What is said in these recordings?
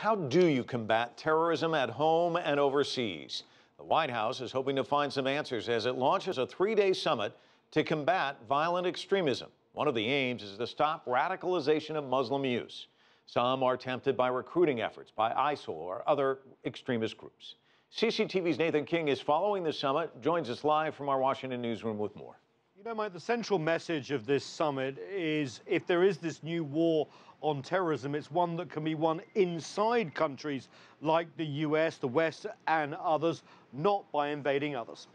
how do you combat terrorism at home and overseas? The White House is hoping to find some answers as it launches a three-day summit to combat violent extremism. One of the aims is to stop radicalization of Muslim youth. Some are tempted by recruiting efforts by ISIL or other extremist groups. CCTV's Nathan King is following the summit, joins us live from our Washington newsroom with more. You know, Mike, the central message of this summit is if there is this new war on terrorism, it's one that can be won inside countries like the US, the West and others, not by invading others.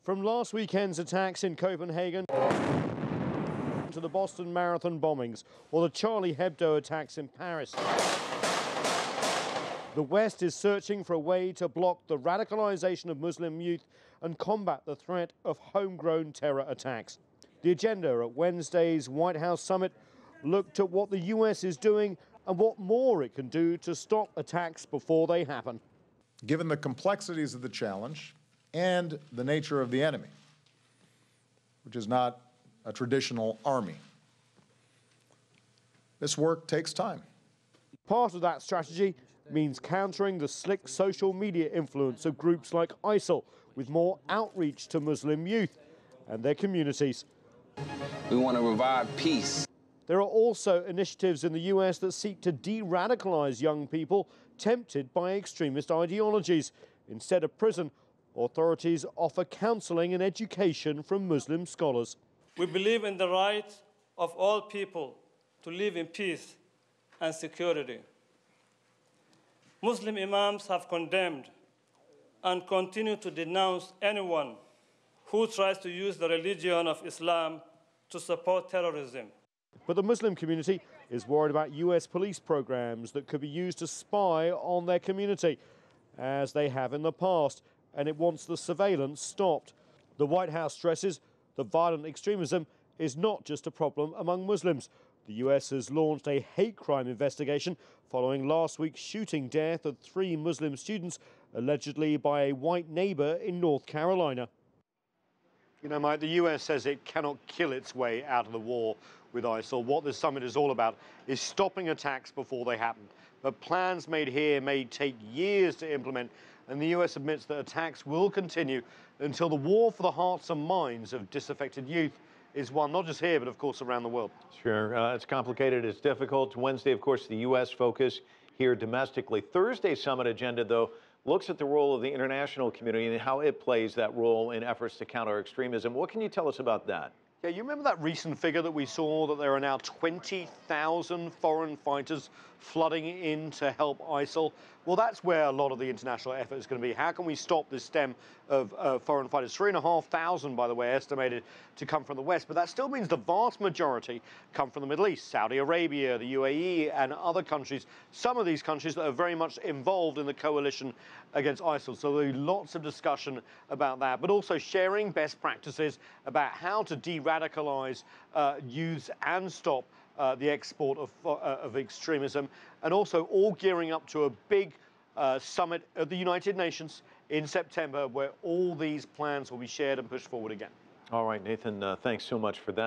From last weekend's attacks in Copenhagen to the Boston Marathon bombings or the Charlie Hebdo attacks in Paris, the West is searching for a way to block the radicalization of Muslim youth and combat the threat of homegrown terror attacks. The agenda at Wednesday's White House summit looked at what the US is doing and what more it can do to stop attacks before they happen. Given the complexities of the challenge and the nature of the enemy, which is not a traditional army, this work takes time. Part of that strategy means countering the slick social media influence of groups like ISIL with more outreach to Muslim youth and their communities. We want to revive peace. There are also initiatives in the US that seek to de-radicalize young people tempted by extremist ideologies. Instead of prison, authorities offer counseling and education from Muslim scholars. We believe in the right of all people to live in peace and security. Muslim imams have condemned and continue to denounce anyone who tries to use the religion of Islam to support terrorism. But the Muslim community is worried about US police programs that could be used to spy on their community, as they have in the past, and it wants the surveillance stopped. The White House stresses that violent extremism is not just a problem among Muslims. The US has launched a hate crime investigation following last week's shooting death of 3 Muslim students, allegedly by a white neighbor in North Carolina. You know, Mike, the US says it cannot kill its way out of the war with ISIL. What this summit is all about is stopping attacks before they happen. But plans made here may take years to implement, and the US admits that attacks will continue until the war for the hearts and minds of disaffected youth is won, not just here, but of course around the world. Sure, it's complicated, it's difficult. Wednesday, of course, the U.S. focus here domestically. Thursday's summit agenda, though, looks at the role of the international community and how it plays that role in efforts to counter extremism. What can you tell us about that? Yeah, you remember that recent figure that we saw, that there are now 20,000 foreign fighters flooding in to help ISIL? Well, that's where a lot of the international effort is going to be. How can we stop this stem of foreign fighters? 3,500, by the way, estimated to come from the West, but that still means the vast majority come from the Middle East, Saudi Arabia, the UAE, and other countries. Some of these countries that are very much involved in the coalition against ISIL. So there'll be lots of discussion about that, but also sharing best practices about how to de-radicalize youth and stop the export of extremism, and also all gearing up to a big summit at the United Nations in September, where all these plans will be shared and pushed forward again. All right, Nathan, thanks so much for that.